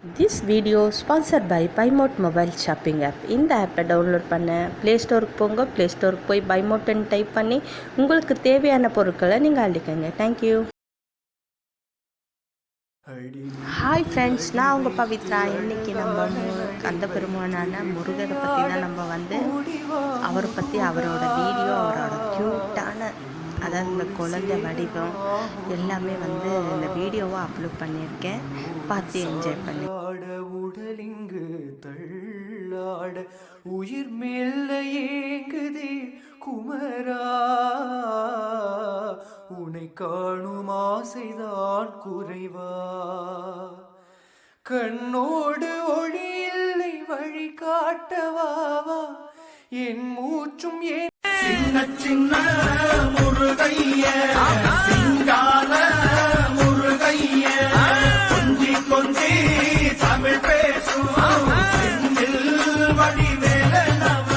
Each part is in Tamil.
This video sponsored by Buymote mobile shopping app. இந்த ஆப்பை டவுன்லோட் பண்ண ப்ளே ஸ்டோருக்கு போங்க. ப்ளே ஸ்டோருக்கு போய் பைமோட்னு டைப் பண்ணி உங்களுக்கு தேவையான பொருட்களை நீங்கள் அள்ளிக்கங்க. தேங்க்யூ. ஹாய் ஃப்ரெண்ட்ஸ், நான் உங்கள் பவித்ரா. இன்றைக்கி நம்ம கந்த பெருமானான முருகரை பற்றி தான் நம்ம அவரை பற்றி அவரோட வீடியோ, அவரோட க்யூட்டான அதாவது இந்த குழந்தை வடிவம் எல்லாமே இந்த வீடியோவை அப்லோட் பண்ணியிருக்கேன். பார்த்து என்ஜாய் பண்ணி. உடலிங்கு தள்ளாட உயிர் மேல ஏங்குதே குமரா, உன்னை காணும் ஆசைதான் குறைவா, கண்ணோடு ஒளி இல்லை வழி காட்டவாவா, என் மூச்சும் ஏன் சின்ன சின்ன முருகைய சிங்கார முருகைய கொஞ்சி கொஞ்சி தமிழ் பேசும் செந்தில் வடிவேல நம.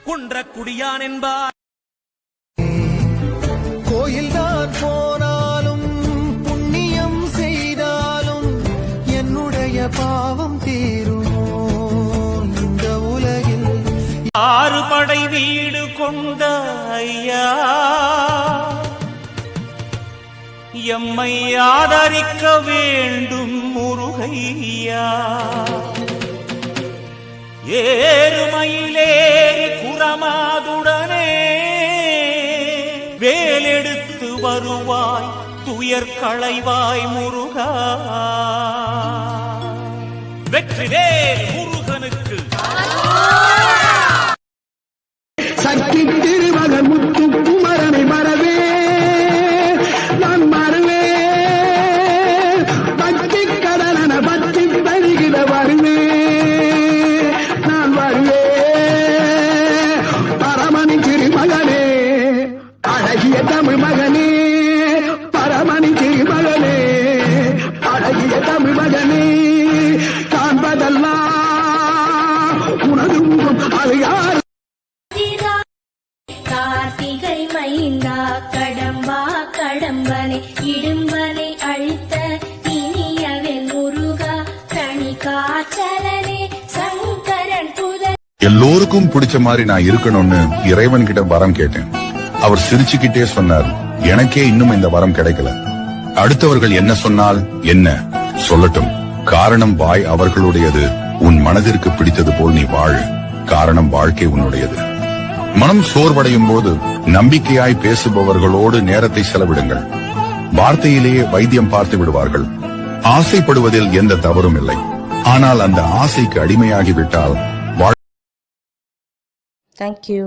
குன்றக்குடியான் என்பார் கோயில் தான் போனாலும் புண்ணியம் செய்தாலும் என்னுடைய பாவம் தீருமோ இந்த உலகில். 6 படை வீடு கொண்ட ஐயா, எம்மை ஆதரிக்க வேண்டும் முருகையா. ஏறுமயிலேறி குரமாதுடனே வேலெடுத்து வருவாய், துயர் களைவாய் முருகா. வெற்றிவேல் முருகனுக்கு. சக்தி திருமகன் முத்து குமரனை மறவே நான் மறவே, பக்தி கடலன பக்தி தருகிற வருவே நான் வருவே. பரமணி திருமகனே, அழகிய தமிழ் மகனே, பரமணி திருமகனே, அழகிய தமிழ் மகனே, காண்பதெல்லாம் உனது முகம் அது யார். கார்த்திகை மைந்தா கடம்பா கடம்பனை இடும்பனை அழித்த இனியவன் முருகா, தனி காச்சலனே சங்கரன் புதன். எல்லோருக்கும் பிடிச்ச மாதிரி நான் இருக்கணும்னு இறைவன் கிட்ட வரம் கேட்டேன். அவர் சிரிச்சுக்கிட்டே சொன்னார், எனக்கே இன்னும் இந்த வரம் கிடைக்கல. அடுத்தவர்கள் என்ன சொன்னால் என்ன சொல்லட்டும், காரணம் வாய் அவர்களுடையது. உன் மனதிற்கு பிடித்தது போல் நீ வாழு, காரணம் வாழ்க்கை உன்னுடையது. மனம் சோர்வடையும் போது நம்பிக்கையாய் பேசுபவர்களோடு நேரத்தை செலவிடுங்கள். வார்த்தையிலேயே வைத்தியம் பார்த்து விடுவார்கள். ஆசைப்படுவதில் எந்த தவறும் இல்லை, ஆனால் அந்த ஆசைக்கு அடிமையாகிவிட்டால் தேங்க்யூ.